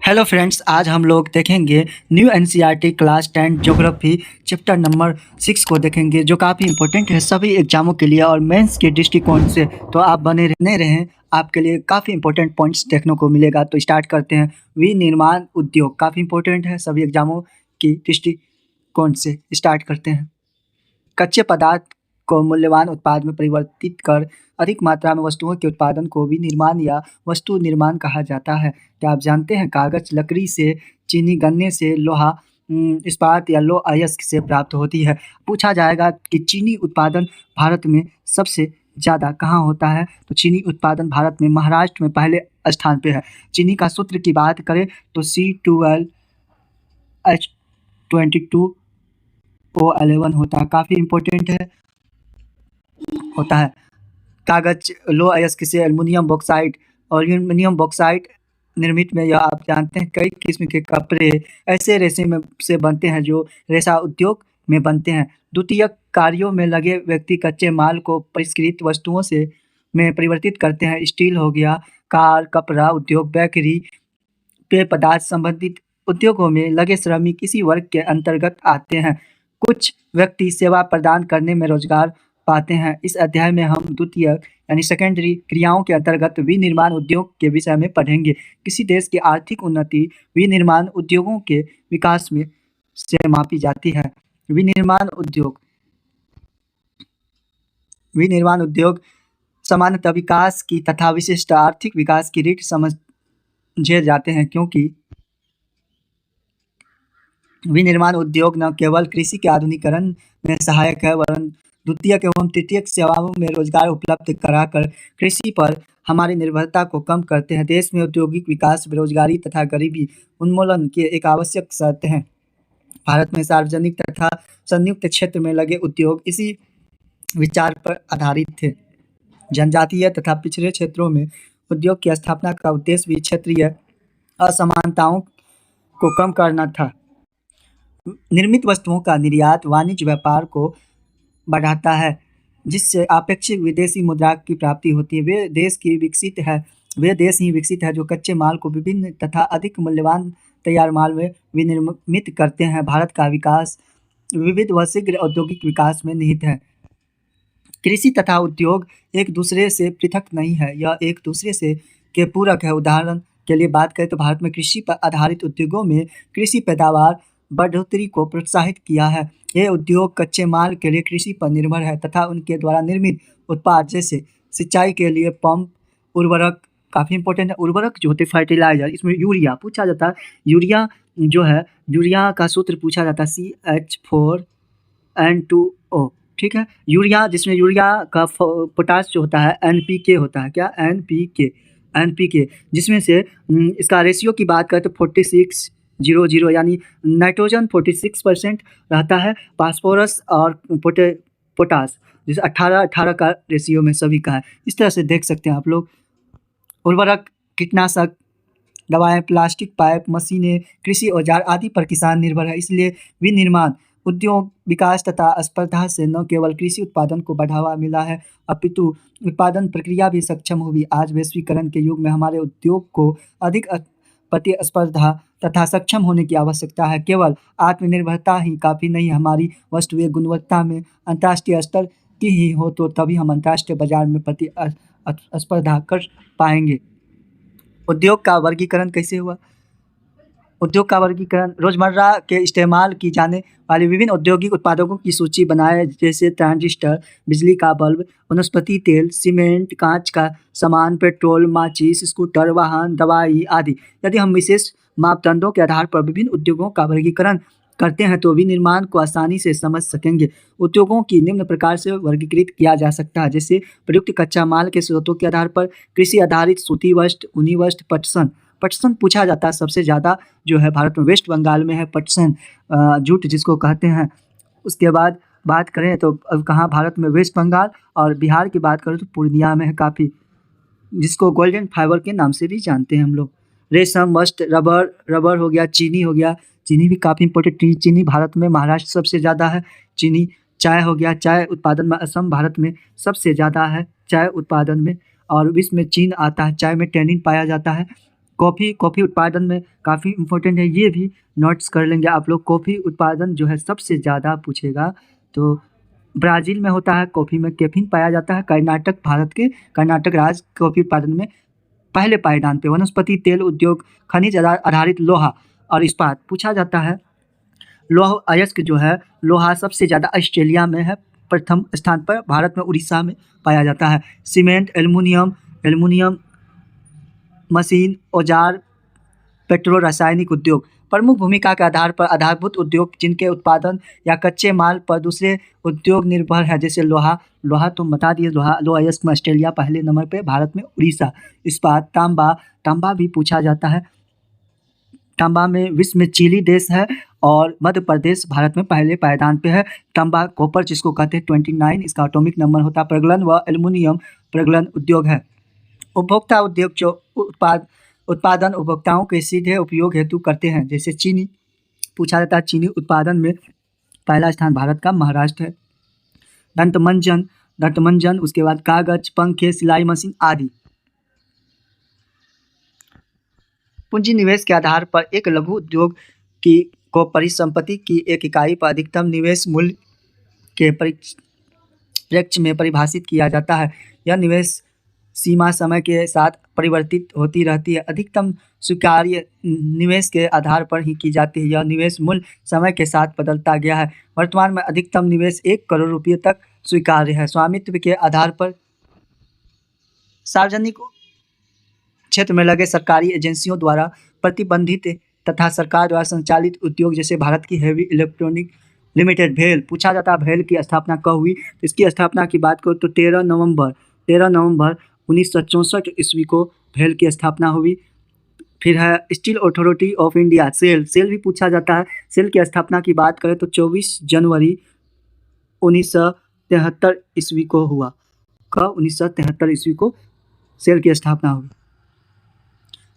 Hello friends, आज हम लोग देखेंगे new NCERT class 10 geography chapter number 6 को देखेंगे, जो काफ़ी इंपॉर्टेंट है सभी एग्जामों के लिए और मेंस के दृष्टिकोण से। तो आप बने रहने रहें, आपके लिए काफ़ी इंपॉर्टेंट पॉइंट्स देखने को मिलेगा। तो स्टार्ट करते हैं। विनिर्माण उद्योग काफ़ी इंपॉर्टेंट है सभी एग्जामों की दृष्टिकोण से। स्टार्ट करते हैं। कच्चे पदार्थ को मूल्यवान उत्पाद में परिवर्तित कर अधिक मात्रा में वस्तुओं के उत्पादन को विनिर्माण या वस्तु निर्माण कहा जाता है। क्या आप जानते हैं कागज लकड़ी से, चीनी गन्ने से, लोहा इस्पात या लौह अयस्क से प्राप्त होती है। पूछा जाएगा कि चीनी उत्पादन भारत में सबसे ज़्यादा कहाँ होता है, तो चीनी उत्पादन भारत में महाराष्ट्र में पहले स्थान पे है। चीनी का सूत्र की बात करें तो C12H22O11 होता है, काफ़ी इंपॉर्टेंट होता है। कागज लौह अयस्क से एल्युमिनियम बॉक्साइट और एल्युमिनियम बॉक्साइट निर्मित में यह आप जानते हैं कई किस्म के कपड़े ऐसे रेशे में से बनते हैं जो रेशा उद्योग में बनते हैं। द्वितीय कार्यों में लगे व्यक्ति कच्चे माल को परिष्कृत वस्तुओं से में परिवर्तित करते हैं। स्टील हो गया, कार, कपड़ा उद्योग, बेकरी, पेय पदार्थ संबंधित उद्योगों में लगे श्रमिक इसी वर्ग के अंतर्गत आते हैं। कुछ व्यक्ति सेवा प्रदान करने में रोजगार पाते हैं। इस अध्याय में हम द्वितीय यानी सेकेंडरी क्रियाओं के अंतर्गत विनिर्माण उद्योग के विषय में पढ़ेंगे। किसी देश की आर्थिक उन्नति विनिर्माण उद्योगों के विकास में से मापी जाती है। विनिर्माण उद्योग सामान्यतः विकास की तथा विशिष्ट आर्थिक विकास की रीढ़ समझे जाते हैं, क्योंकि विनिर्माण उद्योग न केवल कृषि के आधुनिकीकरण में सहायक है, वरन द्वितीयक एवं तृतीयक सेवाओं में रोजगार उपलब्ध कराकर कृषि पर हमारी निर्भरता को कम करते हैं। देश में औद्योगिक विकास, बेरोजगारी तथा गरीबी उन्मूलन के एक आवश्यक शर्त हैं। भारत में सार्वजनिक तथा संयुक्त क्षेत्र में लगे उद्योग इसी विचार पर आधारित थे। जनजातीय तथा पिछड़े क्षेत्रों में उद्योग की स्थापना का उद्देश्य भी क्षेत्रीय असमानताओं को कम करना था। निर्मित वस्तुओं का निर्यात वाणिज्य व्यापार को बढ़ाता है, जिससे आपेक्षिक विदेशी मुद्रा की प्राप्ति होती है। वे देश ही विकसित है जो कच्चे माल को विभिन्न तथा अधिक मूल्यवान तैयार माल में विनिर्मित करते हैं। भारत का विकास विविध व शीघ्र औद्योगिक विकास में निहित है। कृषि तथा उद्योग एक दूसरे से पृथक नहीं है, यह एक दूसरे से के पूरक है। उदाहरण के लिए बात करें तो भारत में कृषि पर आधारित उद्योगों में कृषि पैदावार बढ़ोतरी को प्रोत्साहित किया है। ये उद्योग कच्चे माल के लिए कृषि पर निर्भर है तथा उनके द्वारा निर्मित उत्पाद जैसे सिंचाई के लिए पंप, उर्वरक काफ़ी इंपॉर्टेंट है। उर्वरक जो होते हैं फर्टिलाइजर, इसमें यूरिया पूछा जाता है। यूरिया जो है, यूरिया का सूत्र पूछा जाता है CH4N2O, ठीक है। यूरिया जिसमें यूरिया का पोटास जो होता है NPK होता है। क्या? NPK जिसमें से इसका रेशियो की बात करें तो 46:0:0 यानी नाइट्रोजन 46% रहता है, फास्फोरस और पोटास जैसे 18:18 का रेशियो में सभी का है। इस तरह से देख सकते हैं आप लोग। उर्वरक, कीटनाशक दवाएं, प्लास्टिक पाइप, मशीनें, कृषि औजार आदि पर किसान निर्भर है। इसलिए विनिर्माण उद्योग विकास तथा स्पर्धा से न केवल कृषि उत्पादन को बढ़ावा मिला है, अपितु उत्पादन प्रक्रिया भी सक्षम हुई। आज वैश्वीकरण के युग में हमारे उद्योग को अधिक प्रतिस्पर्धा तथा सक्षम होने की आवश्यकता है। केवल आत्मनिर्भरता ही काफ़ी नहीं, हमारी वस्तुएं गुणवत्ता में अंतर्राष्ट्रीय स्तर की ही हो तो तभी हम अंतर्राष्ट्रीय बाजार में प्रतिस्पर्धा कर पाएंगे। उद्योग का वर्गीकरण कैसे हुआ? उद्योग का वर्गीकरण रोजमर्रा के इस्तेमाल की जाने वाले विभिन्न औद्योगिक उत्पादों की सूची बनाए, जैसे ट्रांजिस्टर, बिजली का बल्ब, वनस्पति तेल, सीमेंट, कांच का सामान, पेट्रोल, माचिस, स्कूटर, वाहन, दवाई आदि। यदि हम विशेष मापदंडों के आधार पर विभिन्न उद्योगों का वर्गीकरण करते हैं तो विनिर्माण को आसानी से समझ सकेंगे। उद्योगों की निम्न प्रकार से वर्गीकृत किया जा सकता है, जैसे प्रयुक्त कच्चा माल के स्रोतों के आधार पर कृषि आधारित सूती वस्त्र, ऊनी वस्त्र, पटसन पूछा जाता है। सबसे ज़्यादा जो है भारत में वेस्ट बंगाल में है पटसन, जूट जिसको कहते हैं। उसके बाद बात करें तो अब कहाँ भारत में, वेस्ट बंगाल, और बिहार की बात करें तो पूर्णिया में है काफ़ी, जिसको गोल्डन फाइबर के नाम से भी जानते हैं हम लोग। रेशम, वस्त्र, रबर हो गया, चीनी हो गया, चीनी भी काफ़ी इंपॉर्टेंट। चीनी भारत में महाराष्ट्र सबसे ज़्यादा है। चीनी, चाय हो गया, चाय उत्पादन में असम भारत में सबसे ज़्यादा है चाय उत्पादन में, और विश्व में चीन आता है। चाय में टैनिन पाया जाता है। कॉफ़ी उत्पादन में काफ़ी इम्पोर्टेंट है, ये भी नोट्स कर लेंगे आप लोग। कॉफ़ी उत्पादन जो है सबसे ज़्यादा पूछेगा तो ब्राज़ील में होता है। कॉफ़ी में कैफ़ीन पाया जाता है। कर्नाटक, भारत के कर्नाटक राज्य कॉफ़ी उत्पादन में पहले पायदान पे। वनस्पति तेल उद्योग, खनिज आधारित लोहा और इस्पात पूछा जाता है। लौह अयस्क जो है, लोहा सबसे ज़्यादा ऑस्ट्रेलिया में है, प्रथम स्थान पर भारत में उड़ीसा में पाया जाता है। सीमेंट, एल्युमिनियम, मशीन, औजार, पेट्रो रासायनिक उद्योग प्रमुख भूमिका के आधार पर आधारभूत उद्योग जिनके उत्पादन या कच्चे माल पर दूसरे उद्योग निर्भर है, जैसे लोहा तो बता दिए, लोहा अयस्क में ऑस्ट्रेलिया पहले नंबर पे, भारत में उड़ीसा। इस्पात, तांबा भी पूछा जाता है। तांबा में विश्व में चिली देश है और मध्य प्रदेश भारत में पहले पायदान पे है। तांबा, कॉपर जिसको कहते हैं 29 इसका एटॉमिक नंबर होता है। प्रगलन व एल्युमिनियम प्रगलन उद्योग है। उपभोक्ता उद्योग जो उत्पादन उपभोक्ताओं के सीधे उपयोग हेतु करते हैं, जैसे चीनी पूछा जाता है। चीनी उत्पादन में पहला स्थान भारत का महाराष्ट्र है। दंतमंजन, उसके बाद कागज, पंखे, सिलाई मशीन आदि। पूंजी निवेश के आधार पर एक लघु उद्योग को परिसंपत्ति की एक इकाई पर अधिकतम निवेश मूल्य के परिप्रेक्ष्य में परिभाषित किया जाता है। यह निवेश सीमा समय के साथ परिवर्तित होती रहती है। अधिकतम स्वीकार्य निवेश के आधार पर ही की जाती है। यह निवेश मूल्य समय के साथ बदलता गया है। वर्तमान में अधिकतम निवेश 1 करोड़ रुपये तक स्वीकार्य है। स्वामित्व के आधार पर सार्वजनिक क्षेत्र में लगे सरकारी एजेंसियों द्वारा प्रतिबंधित तथा सरकार द्वारा संचालित उद्योग, जैसे भारत की हेवी इलेक्ट्रॉनिक लिमिटेड भेल पूछा जाता है। भेल की स्थापना कब हुई? तो इसकी स्थापना की बात करो तो 13 नवंबर 1964 ईस्वी को भेल की स्थापना हुई। फिर है Steel Authority of India, SAIL भी पूछा जाता है। सेल की स्थापना की बात करें तो 24 जनवरी 1973 ईस्वी को हुआ। 1973 ईस्वी को सेल की स्थापना हुई।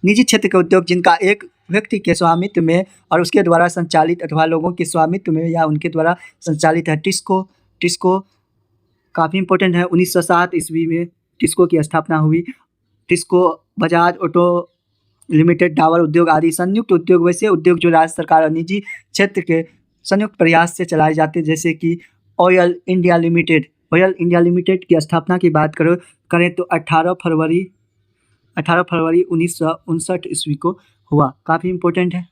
निजी क्षेत्र के उद्योग जिनका एक व्यक्ति के स्वामित्व में और उसके द्वारा संचालित अथवा लोगों के स्वामित्व में या उनके द्वारा संचालित है। टिस्को काफ़ी इंपॉर्टेंट है। 1907 ईस्वी में टिस्को की स्थापना हुई। टिस्को, बजाज ऑटो लिमिटेड, डाबर उद्योग आदि संयुक्त उद्योग, वैसे उद्योग जो राज्य सरकार और निजी क्षेत्र के संयुक्त प्रयास से चलाए जाते हैं, जैसे कि ऑयल इंडिया लिमिटेड की स्थापना की बात करें तो 18 फरवरी 1959 ईस्वी को हुआ। काफ़ी इंपॉर्टेंट है।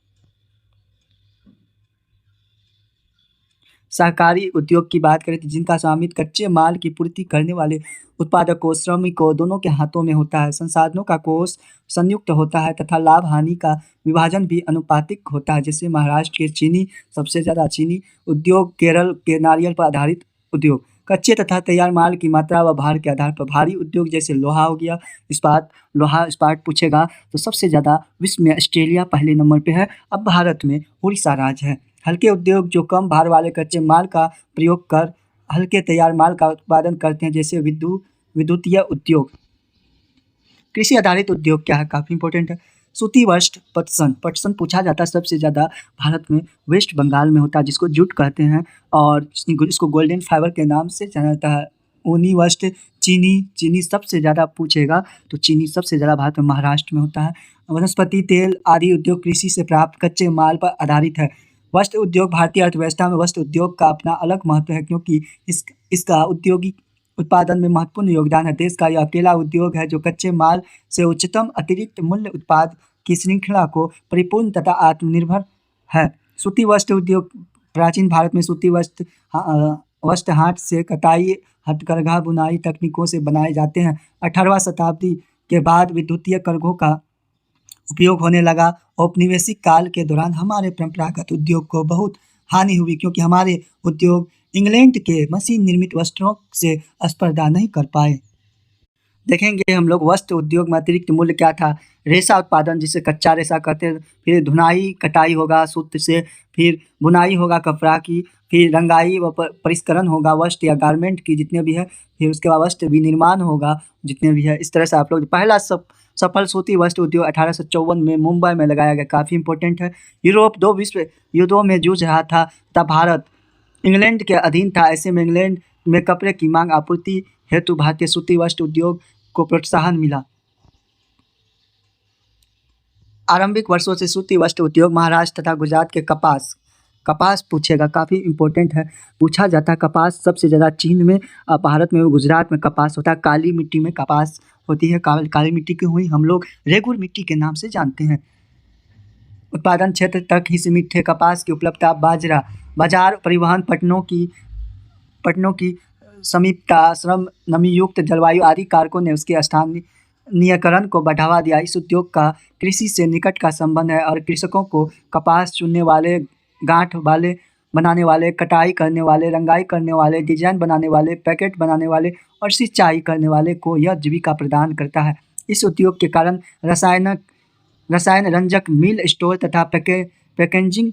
सहकारी उद्योग की बात करें तो जिनका स्वामित्व कच्चे माल की पूर्ति करने वाले उत्पादकों, श्रमिकों दोनों के हाथों में होता है। संसाधनों का कोष संयुक्त होता है तथा लाभ हानि का विभाजन भी अनुपातिक होता है। जैसे महाराष्ट्र के चीनी, सबसे ज़्यादा चीनी उद्योग, केरल के नारियल पर आधारित उद्योग। कच्चे तथा तैयार माल की मात्रा व भार के आधार पर भारी उद्योग जैसे लोहा हो गया, इस्पात पूछेगा तो सबसे ज़्यादा विश्व में ऑस्ट्रेलिया पहले नंबर पे है। अब भारत में उड़ीसा राज्य है। हल्के उद्योग जो कम भार वाले कच्चे माल का प्रयोग कर हल्के तैयार माल का उत्पादन करते हैं, जैसे विद्युतीय उद्योग। कृषि आधारित उद्योग क्या है? काफ़ी इंपॉर्टेंट है। सूती वस्त्र, पटसन पूछा जाता है सबसे ज़्यादा भारत में वेस्ट बंगाल में होता है, जिसको जूट कहते हैं और इसको गोल्डन फाइबर के नाम से जाना जाता है। ऊनी वस्त्र, चीनी सबसे ज़्यादा पूछेगा तो चीनी सबसे ज़्यादा भारत में महाराष्ट्र में होता है। वनस्पति तेल आदि उद्योग कृषि से प्राप्त कच्चे माल पर आधारित है। वस्त्र उद्योग, भारतीय अर्थव्यवस्था में वस्त्र उद्योग का अपना अलग महत्व है, क्योंकि इसका औद्योगिक उत्पादन में महत्वपूर्ण योगदान है। देश का यह अकेला उद्योग है जो कच्चे माल से उच्चतम अतिरिक्त मूल्य उत्पाद की श्रृंखला को परिपूर्ण तथा आत्मनिर्भर है। सूती वस्त्र उद्योग, प्राचीन भारत में सूती वस्त्र हाथ से कटाई, हथकरघा, बुनाई तकनीकों से बनाए जाते हैं। 18वां शताब्दी के बाद विद्युतीय करघों का उपयोग होने लगा। औपनिवेशिक काल के दौरान हमारे परंपरागत उद्योग को बहुत हानि हुई, क्योंकि हमारे उद्योग इंग्लैंड के मशीन निर्मित वस्त्रों से स्पर्धा नहीं कर पाए। देखेंगे हम लोग वस्त्र उद्योग में अतिरिक्त मूल्य क्या था। रेशा उत्पादन, जिसे कच्चा रेशा कहते हैं, फिर धुनाई कटाई होगा सूत्र से, फिर बुनाई होगा कपड़ा की, फिर रंगाई व परिष्करण होगा वस्त्र या गारमेंट की जितने भी है, फिर उसके बाद वस्त्र विनिर्माण होगा जितने भी है। इस तरह से आप लोग पहला सफल सूती वस्त्र उद्योग 1854 में मुंबई में लगाया गया। काफ़ी इंपॉर्टेंट है। यूरोप 2 विश्व युद्धों में जूझ रहा था तब भारत इंग्लैंड के अधीन था। ऐसे में इंग्लैंड में कपड़े की मांग आपूर्ति हेतु भारतीय सूती वस्त्र उद्योग को प्रोत्साहन मिला। आरंभिक वर्षों से सूती वस्त्र उद्योग महाराष्ट्र तथा गुजरात के कपास पूछेगा, काफ़ी इंपॉर्टेंट है, पूछा जाता है। कपास सबसे ज़्यादा चीन में, भारत में गुजरात में कपास होता है। काली मिट्टी में कपास होती है। काली मिट्टी क्यों हुई, हम लोग रेगुर मिट्टी के नाम से जानते हैं। उत्पादन क्षेत्र तक ही सीमित थे। कपास की उपलब्धता, बाजार, परिवहन, पटनों की समीपता, श्रम, नमीयुक्त जलवायु आदि कारकों ने उसके स्थानीयकरण को बढ़ावा दिया। इस उद्योग का कृषि से निकट का संबंध है और कृषकों को कपास चुनने वाले, गांठ वाले बनाने वाले, कटाई करने वाले, रंगाई करने वाले, डिजाइन बनाने वाले, पैकेट बनाने वाले और सिंचाई करने वाले को यह जीविका प्रदान करता है। इस उद्योग के कारण रसायन रंजक, मिल, स्टोर तथा पैकेजिंग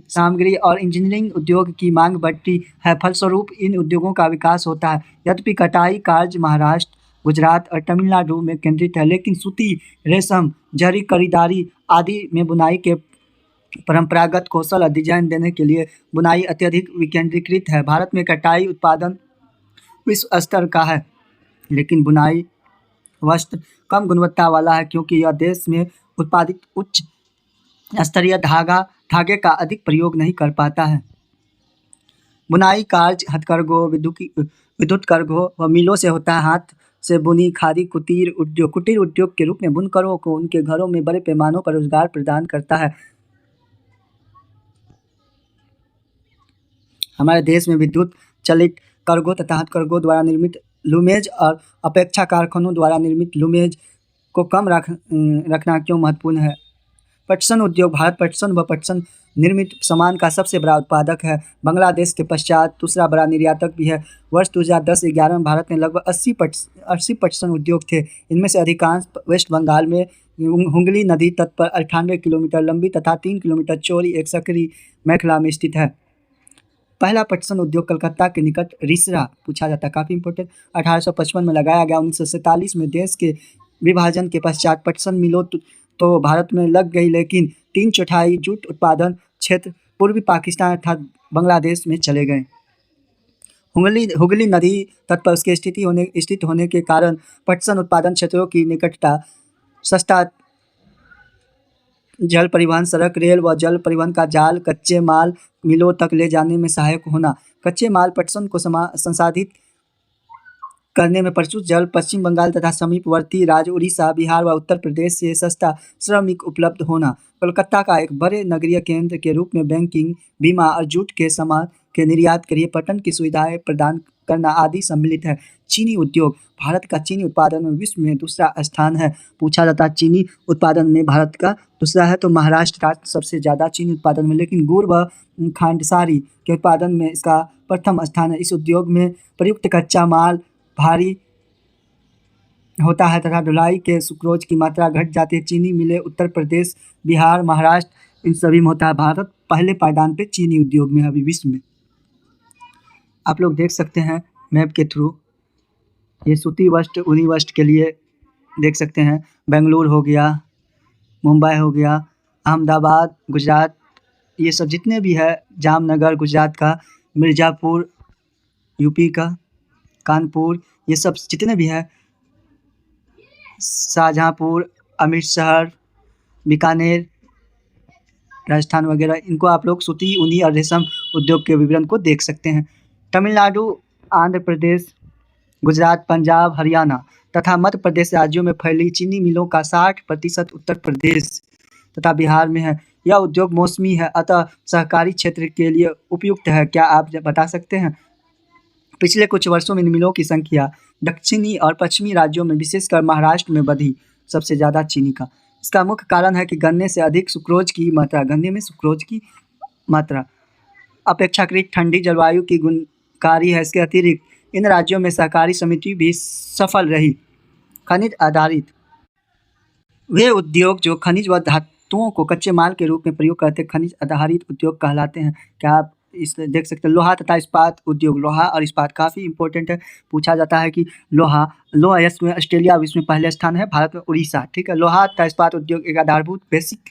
सामग्री और इंजीनियरिंग उद्योग की मांग बढ़ती है। फलस्वरूप इन उद्योगों का विकास होता है। यद्यपि कटाई कार्य महाराष्ट्र, गुजरात और तमिलनाडु में केंद्रित है, लेकिन सूती, रेशम, जरी खरीदारी आदि में बुनाई के परंपरागत कौशल और डिजाइन देने के लिए बुनाई अत्यधिक विकेंद्रीकृत है। भारत में कटाई उत्पादन विश्व स्तर का है, लेकिन बुनाई वस्त्र कम गुणवत्ता वाला है, क्योंकि यह देश में उत्पादित उच्च स्तरीय धागे का अधिक प्रयोग नहीं कर पाता है। बुनाई कार्य हथकरघों, विद्युत करघों व मिलों से होता है। हाथ से बुनी खादी कुटीर उद्योग के रूप में बुनकरों को उनके घरों में बड़े पैमानों पर रोजगार प्रदान करता है। हमारे देश में विद्युत चलित करघों तथा हथकरघों द्वारा निर्मित लूमेज और अपेक्षा कारखानों द्वारा निर्मित लूमेज को कम रखना क्यों महत्वपूर्ण है। पटसन उद्योग, भारत पटसन व पटसन निर्मित सामान का सबसे बड़ा उत्पादक है। बांग्लादेश के पश्चात दूसरा बड़ा निर्यातक भी है। वर्ष 2010-11 में भारत में लगभग 80 पटसन उद्योग थे। इनमें से अधिकांश वेस्ट बंगाल में हुगली नदी तट पर 98 किलोमीटर लंबी तथा 3 किलोमीटर चौड़ी एक सकरी मेखला में स्थित है। पहला पटसन उद्योग कलकत्ता के निकट रिसरा, पूछा जाता है, काफ़ी इंपॉर्टेंट, 1855 में लगाया गया। 1947 में देश के विभाजन के पश्चात पटसन मिलों तो भारत में लग गई, लेकिन 3/4 जूट उत्पादन क्षेत्र पूर्वी पाकिस्तान अर्थात बांग्लादेश में चले गए। हुगली नदी तट पर उसके स्थित होने के कारण पटसन उत्पादन क्षेत्रों की निकटता, सस्ता जल परिवहन, सड़क, रेल व जल परिवहन का जाल, कच्चे माल मिलों तक ले जाने में सहायक होना। कच्चे माल पटसन को संसाधित करने में प्रचुर जल, पश्चिम बंगाल तथा समीपवर्ती राज्य उड़ीसा, बिहार व उत्तर प्रदेश से सस्ता श्रमिक उपलब्ध होना। कोलकाता का एक बड़े नगरीय केंद्र के रूप में बैंकिंग, बीमा और जूट के सामान के निर्यात के लिए पटन की सुविधाएं प्रदान करना आदि सम्मिलित है। चीनी उद्योग, भारत का चीनी उत्पादन में विश्व में दूसरा स्थान है। पूछा जाता है चीनी उत्पादन में भारत का दूसरा है, तो महाराष्ट्र राज्य सबसे ज़्यादा चीनी उत्पादन में, लेकिन गुड़ व खांडसारी के उत्पादन में इसका प्रथम स्थान है। इस उद्योग में प्रयुक्त कच्चा माल भारी होता है तथा ढुलाई के सुक्रोज की मात्रा घट जाती है। चीनी मिलें उत्तर प्रदेश, बिहार, महाराष्ट्र, इन सभी में होता है। भारत पहले पायदान पे चीनी उद्योग में है अभी विश्व में। आप लोग देख सकते हैं मैप के थ्रू, ये सूती वस्त्र, ऊनी वस्त्र के लिए देख सकते हैं। बेंगलुरु हो गया, मुंबई हो गया, अहमदाबाद गुजरात, ये सब जितने भी है, जामनगर गुजरात का, मिर्ज़ापुर यूपी का, कानपुर, ये सब जितने भी है, शाहजहाँपुर, अमृतसर, बीकानेर, राजस्थान वगैरह, इनको आप लोग सूती, ऊनी और रेशम उद्योग के विवरण को देख सकते हैं। तमिलनाडु, आंध्र प्रदेश, गुजरात, पंजाब, हरियाणा तथा मध्य प्रदेश राज्यों में फैली चीनी मिलों का 60% उत्तर प्रदेश तथा बिहार में है। यह उद्योग मौसमी है, अतः सहकारी क्षेत्र के लिए उपयुक्त है। क्या आप बता सकते हैं? पिछले कुछ वर्षों में इन मिलों की संख्या दक्षिणी और पश्चिमी राज्यों में, विशेषकर महाराष्ट्र में बढ़ी, सबसे ज़्यादा चीनी का। इसका मुख्य कारण है कि गन्ने से अधिक सुक्रोज की मात्रा अपेक्षाकृत ठंडी जलवायु की गुणकारी है। इसके अतिरिक्त इन राज्यों में सहकारी समिति भी सफल रही। खनिज आधारित वे उद्योग जो खनिज व धातुओं को कच्चे माल के रूप में प्रयोग करते खनिज आधारित उद्योग कहलाते हैं। क्या आप इस देख सकते हैं? लोहा तथा इस्पात उद्योग, लोहा और इस्पात काफ़ी इंपॉर्टेंट है। पूछा जाता है कि लोहा में ऑस्ट्रेलिया विश्व में पहले स्थान है, भारत में उड़ीसा, ठीक है। लोहा तथा इस्पात उद्योग एक आधारभूत बेसिक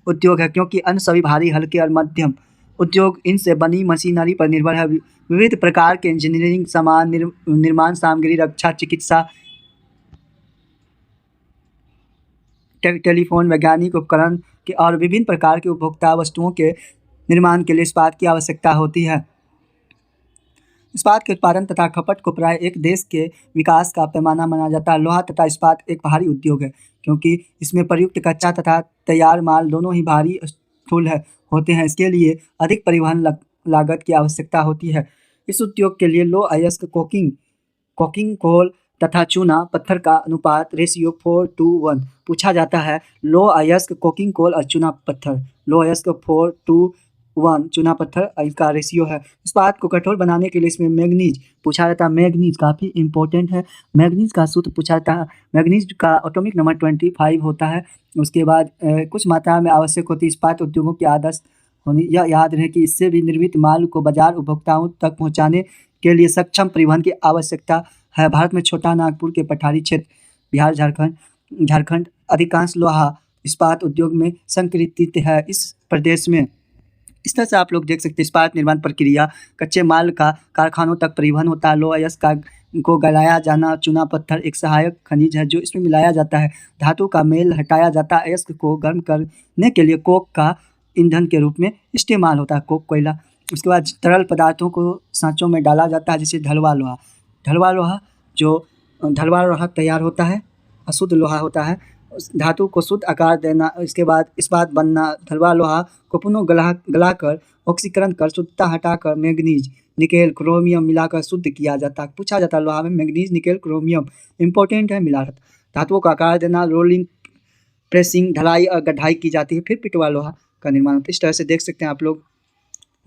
उद्योग है, क्योंकि अन्य सभी भारी, हल्के और मध्यम उद्योग इनसे बनी मशीनरी पर निर्भर है। विविध प्रकार के इंजीनियरिंग सामान, निर्माण सामग्री, रक्षा, चिकित्सा टेलीफोन, वैज्ञानिक उपकरण के और विभिन्न प्रकार के उपभोक्ता वस्तुओं के निर्माण के लिए इस्पात की आवश्यकता होती है। इस्पात के उत्पादन तथा खपत को प्राय एक देश के विकास का पैमाना माना जाता है। लोहा तथा इस्पात एक भारी उद्योग है, क्योंकि इसमें प्रयुक्त कच्चा तथा तैयार माल दोनों ही भारी स्थूल होते हैं। इसके लिए अधिक परिवहन लागत की आवश्यकता होती है। इस उद्योग के लिए लौह अयस्क, कोकिंग कोल तथा चूना पत्थर का अनुपात रेशियो 4:1 पूछा जाता है। लौह अयस्क, कोकिंग कोल और चूना पत्थर। लौह अयस्क 4:1, चूना पत्थर इसका रेशियो है। इस्पात को कठोर बनाने के लिए इसमें मैग्नीज पूछा जाता है। मैग्नीज काफ़ी इंपॉर्टेंट है। मैग्नीज का सूत्र पूछा जाता है। मैग्नीज का एटॉमिक नंबर 25 होता है। उसके बाद कुछ मात्रा में आवश्यक होती है। इस्पात उद्योगों की आदर्श होनी यह याद रहे कि इससे भी निर्मित माल को बाजार उपभोक्ताओं तक पहुंचाने के लिए सक्षम परिवहन की आवश्यकता है। भारत में छोटा नागपुर के पठारी क्षेत्र, बिहार, झारखंड अधिकांश लोहा इस्पात उद्योग में संकृतित है। इस प्रदेश में इस तरह से आप लोग देख सकते हैं इस्पात निर्माण प्रक्रिया। कच्चे माल का कारखानों तक परिवहन होता है। लौह अयस्क को गलाया जाना। चूना पत्थर एक सहायक खनिज है जो इसमें मिलाया जाता है। धातु का मेल हटाया जाता है। अयस्क को गर्म करने के लिए कोक का ईंधन के रूप में इस्तेमाल होता है, कोक कोयला। उसके बाद तरल पदार्थों को सांचों में डाला जाता है, जैसे ढलवा लोहा। ढलवा लोहा तैयार होता है, अशुद्ध लोहा होता है। उस धातु को शुद्ध आकार देना, इसके बाद इस्पात बनना। ढलवा लोहा को पुनः गलाकर ऑक्सीकरण कर शुद्धता हटाकर मैग्नीज, निकेल, क्रोमियम मिलाकर शुद्ध किया जाता है। पूछा जाता है लोहा में मैग्नीज, निकेल, क्रोमियम इंपॉर्टेंट है मिलावट। धातुओं का आकार देना, रोलिंग, प्रेसिंग, ढलाई और गढ़ाई की जाती है। फिर पिटवा लोहा का निर्माण होता है। इस तरह से देख सकते हैं आप लोग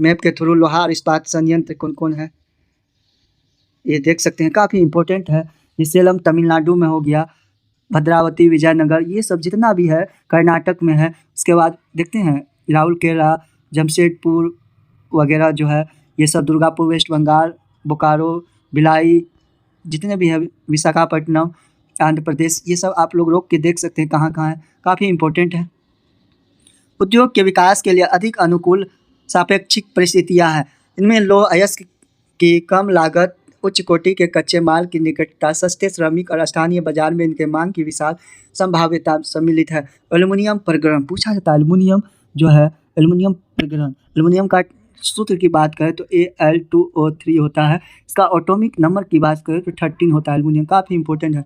मैप के थ्रू लोहा और इस्पात संयंत्र कौन कौन है ये देख सकते हैं, काफ़ी इंपॉर्टेंट है। ये सेलम तमिलनाडु में हो गया, भद्रावती विजयनगर, ये सब जितना भी है कर्नाटक में है। उसके बाद देखते हैं राउरकेला, जमशेदपुर वगैरह जो है ये सब, दुर्गापुर वेस्ट बंगाल, बोकारो, भिलाई, जितने भी है, विशाखापट्टनम आंध्र प्रदेश, ये सब आप लोग रोक के देख सकते हैं कहाँ कहाँ है, काफ़ी इंपॉर्टेंट है। उद्योग के विकास के लिए अधिक अनुकूल सापेक्षिक परिस्थितियाँ हैं। इनमें लौह अयस्क की कम लागत, उच्च कोटि के कच्चे माल की निकटता, सस्ते श्रमिक और स्थानीय बाजार में इनके मांग की विशाल संभाव्यता सम्मिलित है। एल्युमिनियम प्रग्रहण पूछा जाता है। एल्युमिनियम जो है, एल्युमिनियम प्रग्रहण, एल्युमिनियम का सूत्र की बात करें तो Al2O3 होता है। इसका एटॉमिक नंबर की बात करें तो 13 होता है। एल्युमिनियम काफ़ी इंपॉर्टेंट है।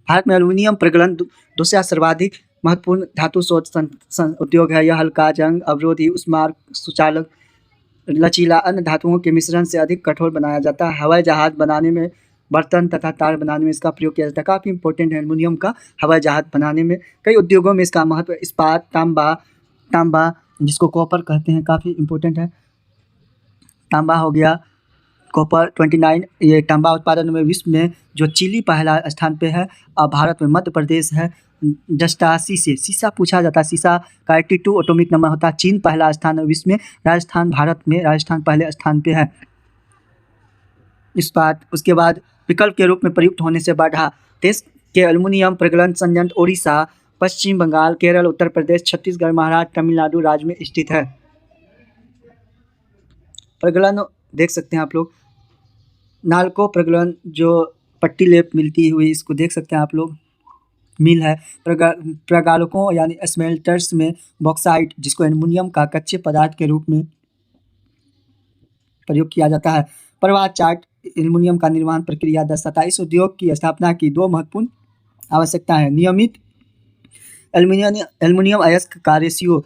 भारत में एल्युमिनियम प्रग्रहण दूसरा सर्वाधिक महत्वपूर्ण धातु शोध उद्योग है। यह हल्का, जंग अवरोधी, उष्मार्क, सुचालक, लचीला, अन्य धातुओं के मिश्रण से अधिक कठोर बनाया जाता है। हवाई जहाज बनाने में, बर्तन तथा तार बनाने में इसका प्रयोग किया जाता है। काफ़ी इंपॉर्टेंट है एल्युमिनियम का हवाई जहाज बनाने में। कई उद्योगों में इसका महत्व। इस्पात, तांबा जिसको कॉपर कहते हैं, काफ़ी इंपॉर्टेंट है। तांबा हो गया, कॉपर 29, ये तांबा उत्पादन में विश्व में जो चिली पहला स्थान पे है और भारत में मध्य प्रदेश है। जस्टा, सीसा पूछा जाता है। सीसा का 82 एटॉमिक नंबर होता है। चीन पहला स्थान है विश्व में। राजस्थान, भारत में राजस्थान पहले स्थान पे है। इस्पात उसके बाद विकल्प के रूप में प्रयुक्त होने से बढ़ा। देश के एल्युमिनियम प्रगलन संयंत्र ओडिशा, पश्चिम बंगाल, केरल, उत्तर प्रदेश, छत्तीसगढ़, महाराष्ट्र, तमिलनाडु राज्य में स्थित है। प्रगलन देख सकते हैं आप लोग, नालको प्रगलन जो पट्टी लेप मिलती हुई, इसको देख सकते हैं आप लोग, मिल है। प्रगालकों यानी स्मेल्टर्स में बॉक्साइट, जिसको एल्युमिनियम का कच्चे पदार्थ के रूप में प्रयोग किया जाता है। प्रवाह चार्ट एल्युमिनियम का निर्माण प्रक्रिया दर्शाता है। इस उद्योग की स्थापना की दो महत्वपूर्ण आवश्यकताएं हैं। नियमित एल्युमिनियम अयस्क का रेशियो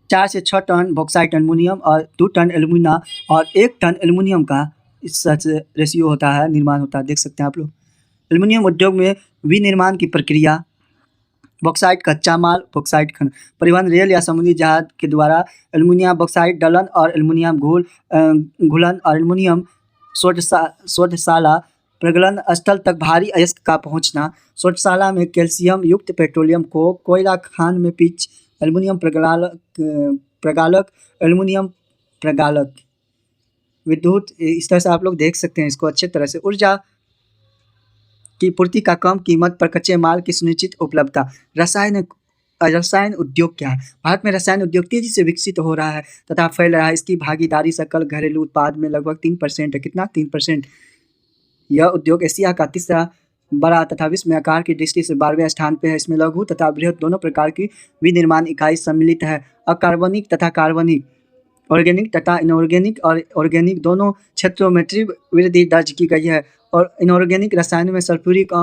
4 से 6 टन बॉक्साइट एल्युमिनियम और 2 टन एल्युमिना और 1 टन एल्युमिनियम का इस रेशियो होता है, निर्माण होता है। देख सकते हैं आप लोग। एल्युमिनियम उद्योग में विनिर्माण की प्रक्रिया, बॉक्साइट कच्चा माल, बॉक्साइट खनन, परिवहन, रेल या समुद्री जहाज के द्वारा एल्युमिनियम बॉक्साइट डलन और एल्युमिनियम घुलन और एल्युमिनियम शोधशाला प्रगलन स्थल तक भारी अयस्क का पहुंचना। शोधशाला में कैल्शियम युक्त पेट्रोलियम को, कोयला खान में पिच, एल्युमिनियम प्रगालक, एल्युमिनियम प्रगालक, विद्युत। इस तरह से आप लोग देख सकते हैं इसको अच्छे तरह से। ऊर्जा की पूर्ति का कम कीमत पर कच्चे माल की सुनिश्चित उपलब्धता। रसायन उद्योग क्या है? भारत में रसायन उद्योग तेजी से विकसित हो रहा है तथा फैल रहा है। इसकी भागीदारी सकल घरेलू उत्पाद में लगभग 3% है। कितना? 3%। यह उद्योग एशिया का तीसरा बड़ा तथा विश्व में आकार की दृष्टि से 12वें स्थान पे है। इसमें लघु तथा बृहत दोनों प्रकार की विनिर्माण इकाई सम्मिलित है। अकार्बनिक तथा कार्बनिक, ऑर्गेनिक तथा इनऑर्गेनिक और ऑर्गेनिक दोनों क्षेत्रों में तीव्र वृद्धि दर्ज की गई है। और इनऑर्गेनिक रसायनों में सल्फ्यूरिक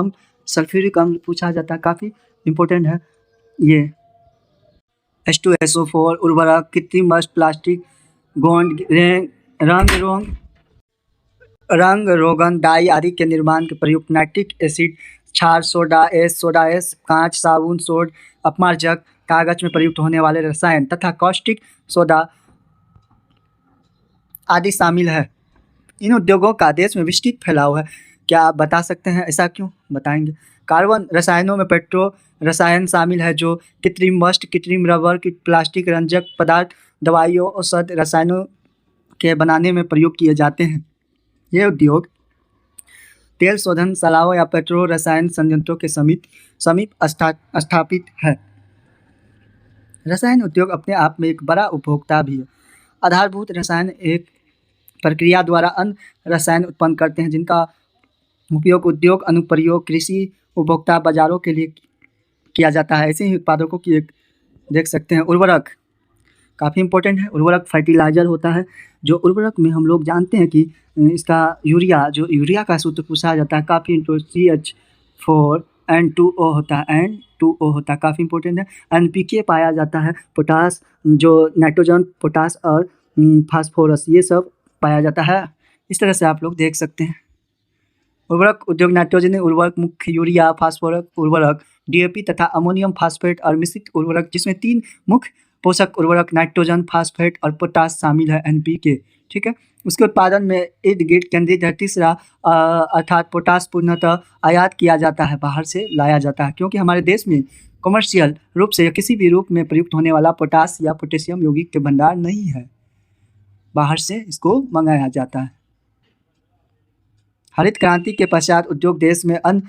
अम्ल पूछा जाता है, काफ़ी इंपॉर्टेंट है ये। H2SO4 उर्वरक, कृत्रिम वस्त्र, प्लास्टिक, गोंद, रंग रोगन, डाई आदि के निर्माण के प्रयुक्त नाइट्रिक एसिड, क्षार, सोडा एस, कांच, साबुन, सोड, अपमार्जक, कागज में प्रयुक्त होने वाले रसायन तथा कॉस्टिक सोडा आदि शामिल है। इन उद्योगों का देश में विस्तृत फैलाव है। क्या आप बता सकते हैं ऐसा क्यों? बताएंगे। कार्बन रसायनों में पेट्रो रसायन शामिल है जो कृत्रिम वस्त्र, कृत्रिम रबर, प्लास्टिक, रंजक पदार्थ, दवाइयों, औषध रसायनों के बनाने में प्रयोग किए जाते हैं। ये उद्योग तेल शोधनशालाओं या पेट्रो रसायन संयंत्रों के समीप स्थापित है। रसायन उद्योग अपने आप में एक बड़ा उपभोक्ता भी है। आधारभूत रसायन एक प्रक्रिया द्वारा अन्य रसायन उत्पन्न करते हैं जिनका उपयोग उद्योग, अनुप्रयोग, कृषि, उपभोक्ता बाजारों के लिए किया जाता है। ऐसे ही उत्पादकों की एक देख सकते हैं। उर्वरक काफ़ी इंपॉर्टेंट है। उर्वरक फर्टिलाइजर होता है। जो उर्वरक में हम लोग जानते हैं कि इसका यूरिया का सूत्र पूछा जाता है, काफ़ी CH4N2O होता है, N2O होता है, काफ़ी इंपॉर्टेंट है। NPK पाया जाता है, पोटास, जो नाइट्रोजन, पोटास और फास्फोरस, ये सब पाया जाता है। इस तरह से आप लोग देख सकते हैं। उर्वरक उद्योग नाइट्रोजन उर्वरक, मुख्य यूरिया, फास्फोरस उर्वरक, DAP तथा अमोनियम फास्फेट और मिश्रित उर्वरक, जिसमें 3 मुख्य पोषक उर्वरक नाइट्रोजन, फास्फेट और पोटास शामिल है, NPK। ठीक है। उसके उत्पादन में इर्द गिर्द केंद्रित है। तीसरा अर्थात पोटास पूर्णतः आयात किया जाता है, बाहर से लाया जाता है, क्योंकि हमारे देश में कमर्शियल रूप से या किसी भी रूप में प्रयुक्त होने वाला पोटास या पोटेशियम यौगिक के भंडार नहीं है, बाहर से इसको मंगाया जाता है। हरित क्रांति के पश्चात उद्योग देश में अन्य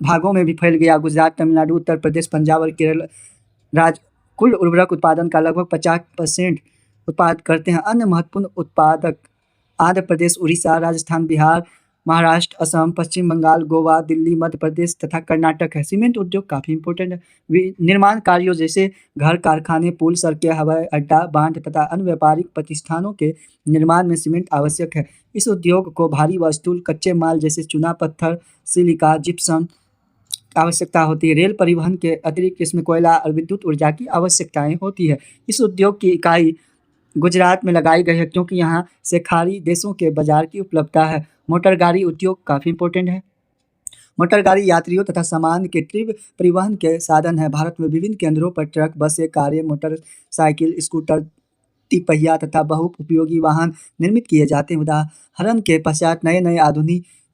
भागों में भी फैल गया। गुजरात, तमिलनाडु, उत्तर प्रदेश, पंजाब और केरल राज्य कुल उर्वरक उत्पादन का लगभग 50% उत्पादन करते हैं। अन्य महत्वपूर्ण उत्पादक आंध्र प्रदेश, उड़ीसा, राजस्थान, बिहार, महाराष्ट्र, असम, पश्चिम बंगाल, गोवा, दिल्ली, मध्य प्रदेश तथा कर्नाटक है। सीमेंट उद्योग काफ़ी इंपॉर्टेंट है। निर्माण कार्यों जैसे घर, कारखाने, पुल, सड़कें, हवाई अड्डा, बांध तथा अन्य व्यापारिक प्रतिष्ठानों के निर्माण में सीमेंट आवश्यक है। इस उद्योग को भारी व स्थूल कच्चे माल जैसे चूना पत्थर, सिलिका, जिप्सम आवश्यकता होती है। रेल परिवहन के अतिरिक्त इसमें कोयला और विद्युत ऊर्जा की आवश्यकताएं होती है। इस उद्योग की इकाई गुजरात में लगाई गई है, क्योंकि यहाँ से खाड़ी देशों के बाजार की उपलब्धता है। मोटर गाड़ी उद्योग काफ़ी इंपॉर्टेंट है। मोटर गाड़ी यात्रियों तथा सामान के तीव्र परिवहन के साधन है। भारत में विभिन्न केंद्रों पर ट्रक, बसें, कारें, मोटरसाइकिल, स्कूटर, तिपहिया तथा बहुउपयोगी वाहन निर्मित किए जाते हैं। उदाहरण के पश्चात नए नए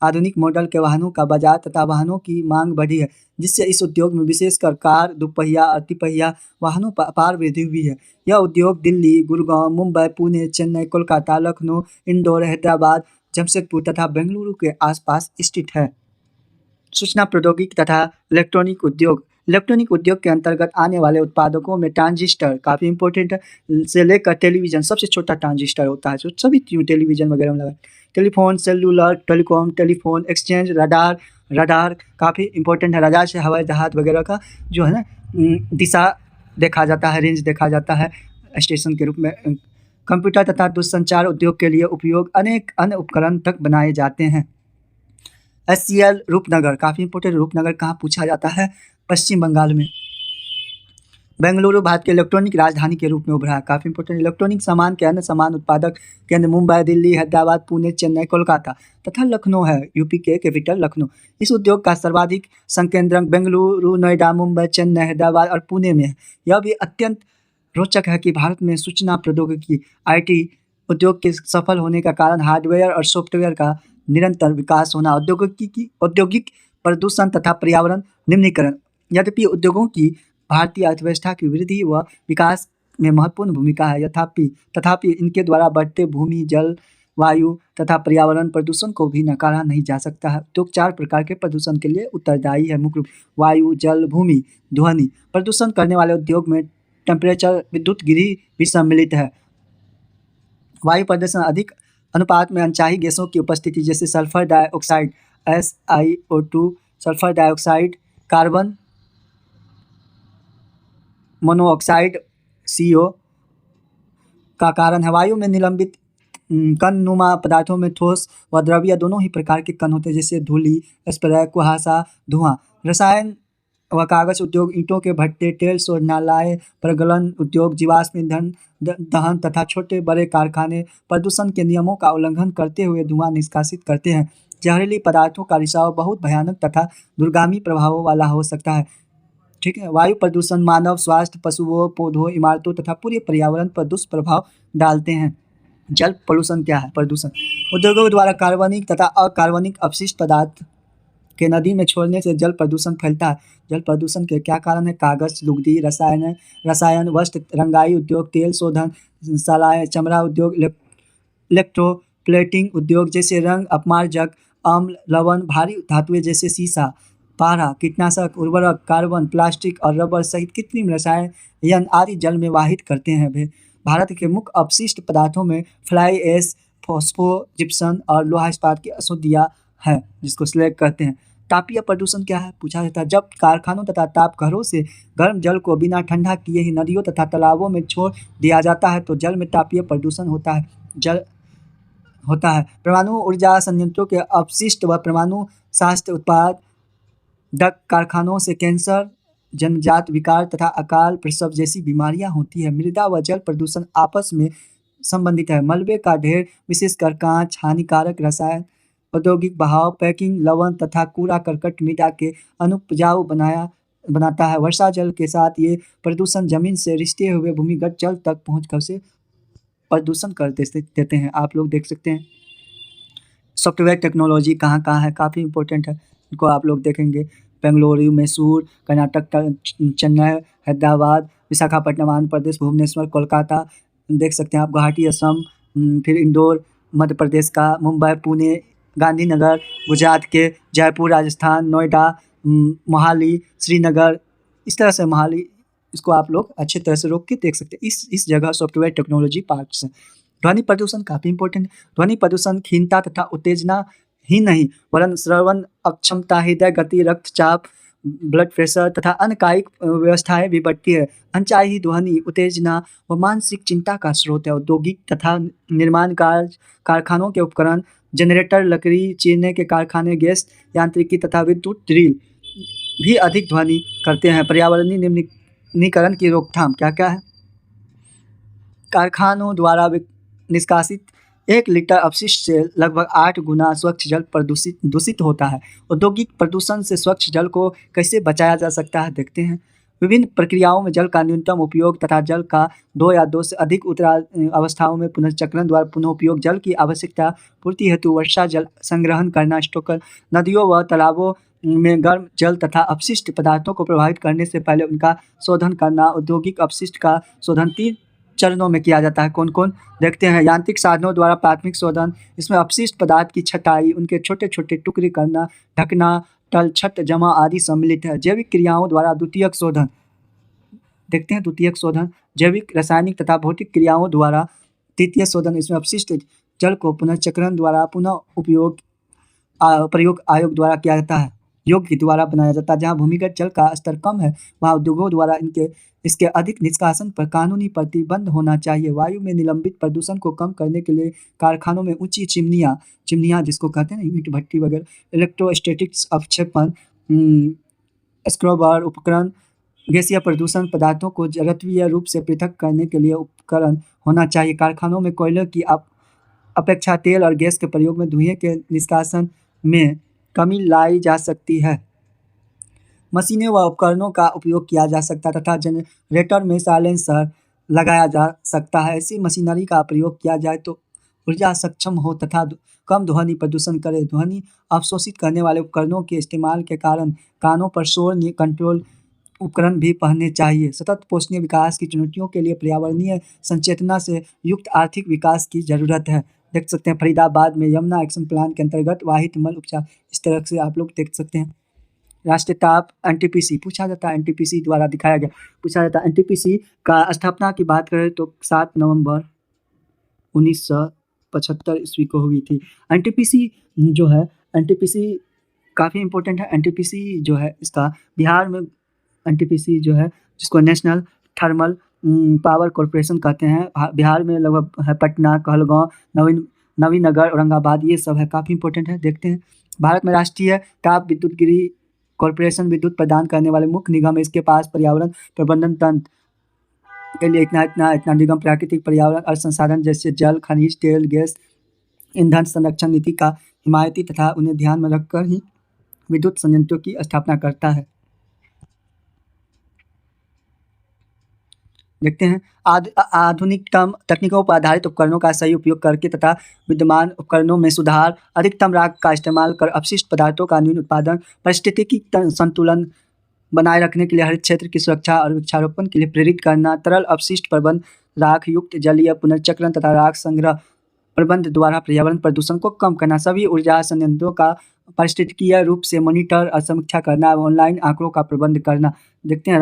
आधुनिक मॉडल के वाहनों का बाजार तथा वाहनों की मांग बढ़ी है, जिससे इस उद्योग में विशेषकर कार, दुपहिया और तिपहिया वाहनों पर अपार वृद्धि हुई है। यह उद्योग दिल्ली, गुड़गांव, मुंबई, पुणे, चेन्नई, कोलकाता, लखनऊ, इंदौर, हैदराबाद, जमशेदपुर तथा बेंगलुरु के आसपास स्थित है। सूचना प्रौद्योगिकी तथा इलेक्ट्रॉनिक उद्योग के अंतर्गत आने वाले उत्पादकों में ट्रांजिस्टर काफ़ी इंपॉर्टेंट है, से लेकर टेलीविज़न, सबसे छोटा ट्रांजिस्टर होता है जो सभी टेलीविज़न वगैरह में लगा, telephone, cellular, telecom, telephone exchange, radar काफ़ी इंपॉर्टेंट है। रडार से हवाई जहाज वगैरह का जो है ना दिशा देखा जाता है, रेंज देखा जाता है स्टेशन के रूप में। कंप्यूटर तथा दूरसंचार उद्योग के लिए उपयोग अनेक अन्य उपकरण तक बनाए जाते हैं। SCL रूपनगर काफ़ी इंपॉर्टेंट। रूपनगर कहाँ पूछा जाता है? पश्चिम बंगाल में। बेंगलुरु भारत के इलेक्ट्रॉनिक राजधानी के रूप में उभरा है, काफ़ी इंपॉर्टेंट। इलेक्ट्रॉनिक सामान के अन्य सामान उत्पादक केंद्र मुंबई, दिल्ली, हैदराबाद, पुणे, चेन्नई, कोलकाता तथा लखनऊ है। यूपी के कैपिटल लखनऊ। इस उद्योग का सर्वाधिक संकेंद्रक बेंगलुरु, नोएडा, मुंबई, चेन्नई, हैदराबाद और पुणे में है। यह भी अत्यंत रोचक है कि भारत में सूचना प्रौद्योगिकी IT उद्योग के सफल होने का कारण हार्डवेयर और सॉफ्टवेयर का निरंतर विकास होना, औद्योगिक प्रदूषण तथा पर्यावरण निम्नीकरण। यद्यपि उद्योगों की भारतीय अर्थव्यवस्था की वृद्धि व विकास में महत्वपूर्ण भूमिका है, तथापि इनके द्वारा बढ़ते भूमि, जल, वायु तथा पर्यावरण प्रदूषण को भी नकारा नहीं जा सकता है। उद्योग 4 प्रकार के प्रदूषण के लिए उत्तरदायी है मुख्य रूप वायु, जल, भूमि, ध्वनि प्रदूषण करने वाले उद्योग में टेम्परेचर, विद्युत गिरी भी सम्मिलित है। वायु प्रदूषण अधिक अनुपात में अनचाही गैसों की उपस्थिति जैसे sulphur dioxide SiO2 sulphur dioxide, carbon monoxide CO का कारण है। वायु में निलंबित कण नुमा पदार्थों में ठोस व द्रव्य दोनों ही प्रकार के कण होते हैं, जैसे धूलि, स्प्रे, कुहासा, धुआं। रसायन व कागज उद्योग, ईंटों के भट्टे, तेल शोधनालय, प्रगलन उद्योग, जीवाश्म ईंधन दहन तथा छोटे बड़े कारखाने प्रदूषण के नियमों का उल्लंघन करते हुए धुआं निष्कासित करते हैं। जहरीली पदार्थों का रिसाव बहुत भयानक तथा दूरगामी प्रभावों वाला हो सकता है। ठीक है। वायु प्रदूषण मानव स्वास्थ्य, पशुओं, पौधों, इमारतों तथा पूरे पर्यावरण पर दुष्प्रभाव डालते हैं। जल प्रदूषण क्या है? प्रदूषण उद्योगों द्वारा कार्बनिक तथा अकार्बनिक अपशिष्ट पदार्थ के नदी में छोड़ने से जल प्रदूषण फैलता है। जल प्रदूषण के क्या कारण है? कागज, लुगदी, रसायन, वस्त्र, रंगाई उद्योग, तेल शोधन शालाएं, चमड़ा उद्योग, इलेक्ट्रोप्लेटिंग उद्योग जैसे रंग अपमार्जक, अम्ल, लवण, भारी धातुएं जैसे सीसा, पारा, कीटनाशक, उर्वरक, कार्बन, प्लास्टिक और रबर सहित कृत्रिम रसायन आदि जल में वाहित करते हैं। भारत के मुख्य अपशिष्ट पदार्थों में फ्लाई ऐश, फॉस्फो, जिप्सम और लोहा इस्पात की अशुद्धियां है, जिसको स्लैग कहते हैं। तापीय प्रदूषण क्या है? पूछा जाता है। जब कारखानों तथा ताप घरों से गर्म जल को बिना ठंडा किए ही नदियों तथा तालाबों में छोड़ दिया जाता है तो जल में तापीय प्रदूषण होता है। परमाणु ऊर्जा संयंत्रों के अपशिष्ट व परमाणु शस्त्र उत्पादक कारखानों से कैंसर, जन्मजात विकार तथा अकाल प्रसव जैसी बीमारियां होती है। मृदा व जल प्रदूषण आपस में संबंधित है। मलबे का ढेर, विशेषकर कांच, हानिकारक रसायन, औद्योगिक बहाव, पैकिंग, लवण तथा कूड़ा करकट मृदा के अनुपजाऊ बनाता है। वर्षा जल के साथ ये प्रदूषण जमीन से रिश्ते हुए भूमिगत जल तक पहुंचकर उसे प्रदूषण कर देते हैं। आप लोग देख सकते हैं। सॉफ्टवेयर टेक्नोलॉजी कहाँ कहाँ है? काफ़ी इंपॉर्टेंट है, इनको आप लोग देखेंगे। बेंगलुरु, मैसूर, कर्नाटक, चेन्नई, हैदराबाद, विशाखापट्टनम आंध्र प्रदेश, भुवनेश्वर, कोलकाता देख सकते हैं आप, गुवाहाटी असम, फिर इंदौर मध्य प्रदेश का, मुंबई, पुणे, गांधीनगर गुजरात के, जयपुर राजस्थान, नोएडा, मोहाली, श्रीनगर, इस तरह से मोहाली, इसको आप लोग अच्छे तरह से रोक के देख सकते हैं। इस जगह सॉफ्टवेयर टेक्नोलॉजी पार्क्स हैं। ध्वनि प्रदूषण काफ़ी इंपॉर्टेंट है। ध्वनि प्रदूषण खीनता तथा उत्तेजना ही नहीं वरन श्रवण अक्षमता, हृदय गति, रक्तचाप, ब्लड प्रेशर तथा अन्य कायिक व्यवस्थाएं भी बढ़ती है। अनचाही ध्वनि उत्तेजना व मानसिक चिंता का स्रोत है। औद्योगिक तथा निर्माण कारखानों के उपकरण, जनरेटर, लकड़ी चीरने के कारखाने, गैस यांत्रिकी तथा विद्युत ड्रिल भी अधिक ध्वनि करते हैं। पर्यावरणीय निम्नीकरण की रोकथाम क्या क्या है? कारखानों द्वारा निष्कासित 1 लीटर अपशिष्ट से लगभग 8 गुना स्वच्छ जल दूषित होता है। औद्योगिक प्रदूषण से स्वच्छ जल को कैसे बचाया जा सकता है? देखते हैं। विभिन्न प्रक्रियाओं में जल का न्यूनतम उपयोग तथा जल का 2 या 2 से अधिक अवस्थाओं में पुनर्चक्रण द्वारा पुनः उपयोग, जल की आवश्यकता पूर्ति हेतु वर्षा जल संग्रहण करना, स्टोर कर, नदियों व तालाबों में गर्म जल तथा अपशिष्ट पदार्थों को प्रभावित करने से पहले उनका शोधन करना। औद्योगिक अपशिष्ट का शोधन 3 चरणों में किया जाता है। कौन कौन? देखते हैं। यांत्रिक साधनों द्वारा प्राथमिक शोधन, इसमें अपशिष्ट पदार्थ की छटाई, उनके छोटे छोटे टुकड़े करना, ढकना, तल छट जमा आदि सम्मिलित है। जैविक क्रियाओं द्वारा द्वितीयक शोधन, देखते हैं। द्वितीयक शोधन जैविक, रासायनिक तथा भौतिक क्रियाओं द्वारा तृतीय शोधन, इसमें अपशिष्ट जल को पुनर्चक्रण द्वारा पुनः प्रयोग आयोग द्वारा किया जाता है, योग्य द्वारा बनाया जाता है। जहाँ भूमिगत जल का स्तर कम है वहाँ उद्योगों द्वारा इसके अधिक निष्कासन पर कानूनी प्रतिबंध होना चाहिए। वायु में निलंबित प्रदूषण को कम करने के लिए कारखानों में ऊंची चिमनियाँ जिसको कहते हैं ना, ईंट भट्टी वगैरह, इलेक्ट्रोस्टैटिक्स अवक्षेपण, स्क्रबर उपकरण, गैसीय प्रदूषण पदार्थों को जड़त्वीय रूप से पृथक करने के लिए उपकरण होना चाहिए। कारखानों में कोयले की अपेक्षा तेल और गैस के प्रयोग में धुएं के निष्कासन में कमी लाई जा सकती है। मशीनें व उपकरणों का उपयोग किया जा सकता तथा जनरेटर में साइलेंसर लगाया जा सकता है। ऐसी मशीनरी का प्रयोग किया जाए तो ऊर्जा सक्षम हो तथा कम ध्वनि प्रदूषण करे। ध्वनि अवशोषित करने वाले उपकरणों के इस्तेमाल के कारण कानों पर शोर कंट्रोल उपकरण भी पहनने चाहिए। सतत पोषणीय विकास की चुनौतियों के लिए पर्यावरणीय संचेतना से युक्त आर्थिक विकास की जरूरत है। देख सकते हैं फरीदाबाद में यमुना एक्शन प्लान के अंतर्गत वाहित मल उपचार, इस तरह से आप लोग देख सकते हैं। राष्ट्रीय ताप एनटीपीसी पूछा जाता है, एनटीपीसी द्वारा दिखाया गया पूछा जाता है। एनटीपीसी का स्थापना की बात करें तो 7 नवंबर 1975 ईस्वी को हुई थी। एनटीपीसी जो है, एनटीपीसी काफ़ी इम्पोर्टेंट है। एनटीपीसी जो है इसका बिहार में एनटीपीसी जो है जिसको नेशनल थर्मल पावर कॉर्पोरेशन कहते हैं, बिहार में लगभग है पटना, कहलगाँव, नवीनगर, औरंगाबाद, ये सब है, काफ़ी इंपॉर्टेंट है। देखते हैं भारत में राष्ट्रीय ताप विद्युत गिरी कॉर्पोरेशन विद्युत प्रदान करने वाले मुख्य निगम है। इसके पास पर्यावरण प्रबंधन तंत्र के लिए इतना निगम प्राकृतिक पर्यावरण और संसाधन जैसे जल, खनिज, तेल, गैस, ईंधन संरक्षण नीति का हिमायती तथा उन्हें ध्यान में रखकर ही विद्युत संयंत्रों की स्थापना करता है। देखते हैं आधुनिकतम तकनीकों पर आधारित उपकरणों का सही उपयोग करके तथा विद्यमान उपकरणों में सुधार, अधिकतम राख का इस्तेमाल कर अपशिष्ट पदार्थों का न्यून उत्पादन, पारिस्थितिकी संतुलन बनाए रखने के लिए हरित क्षेत्र की सुरक्षा और वृक्षारोपण के लिए प्रेरित करना, तरल अपशिष्ट प्रबंध, राख युक्त जलीय पुनर्चक्रण तथा राख संग्रह प्रबंध द्वारा पर्यावरण प्रदूषण को कम करना, सभी ऊर्जा संयंत्रों का पारिस्थितिकीय रूप से मॉनिटर और समीक्षा करना, ऑनलाइन आंकड़ों का प्रबंध करना। देखते हैं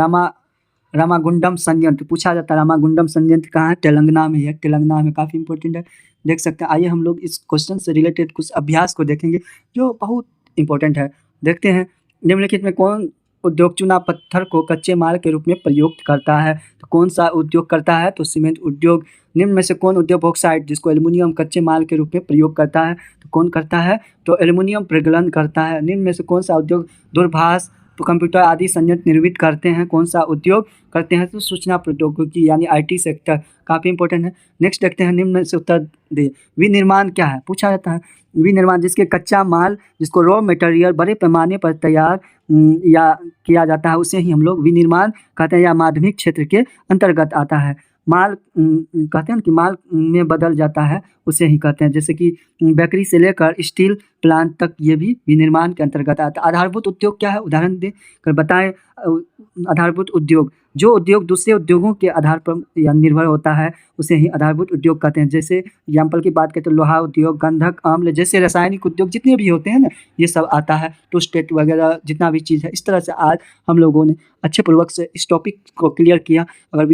रामागुंडम संयंत्र पूछा जाता है। रामागुंडम संयंत्र कहाँ है? तेलंगाना में है। तेलंगाना में काफ़ी इंपॉर्टेंट है, देख सकते हैं। आइए हम लोग इस क्वेश्चन से रिलेटेड कुछ अभ्यास को देखेंगे जो बहुत इंपॉर्टेंट है। देखते हैं निम्नलिखित में कौन उद्योग चूना पत्थर को कच्चे माल के रूप में प्रयुक्त करता है? तो कौन सा उद्योग करता है? तो सीमेंट उद्योग। निम्न में से कौन उद्योग बॉक्साइट जिसको एल्युमिनियम कच्चे माल के रूप में प्रयोग करता है? तो कौन करता है? तो एल्युमिनियम प्रगलन करता है। निम्न में से कौन सा उद्योग दूरभाष, कंप्यूटर आदि संयंत्र निर्मित करते हैं? कौन सा उद्योग करते हैं? तो सूचना प्रौद्योगिकी यानी IT सेक्टर, काफ़ी इंपॉर्टेंट है। नेक्स्ट देखते हैं निम्न में से उत्तर दे। विनिर्माण क्या है? पूछा जाता है। विनिर्माण जिसके कच्चा माल जिसको रॉ मटेरियल बड़े पैमाने पर तैयार या किया जाता है उसे ही हम लोग विनिर्माण कहते हैं या माध्यमिक क्षेत्र के अंतर्गत आता है। माल कहते हैं कि माल में बदल जाता है उसे ही कहते हैं, जैसे कि बेकरी से लेकर स्टील प्लांट तक ये भी विनिर्माण के अंतर्गत आता है। आधारभूत उद्योग क्या है? उदाहरण दे कर बताएं। आधारभूत उद्योग जो उद्योग दूसरे उद्योगों के आधार पर या निर्भर होता है उसे ही आधारभूत उद्योग कहते हैं। जैसे एग्जाम्पल की बात करें तो लोहा उद्योग, गंधक अम्ल जैसे रासायनिक उद्योग जितने भी होते हैं ना, ये सब आता है। टू स्टेट वगैरह जितना भी चीज़ है। इस तरह से आज हम लोगों ने अच्छे पूर्वक से इस टॉपिक को क्लियर किया। अगर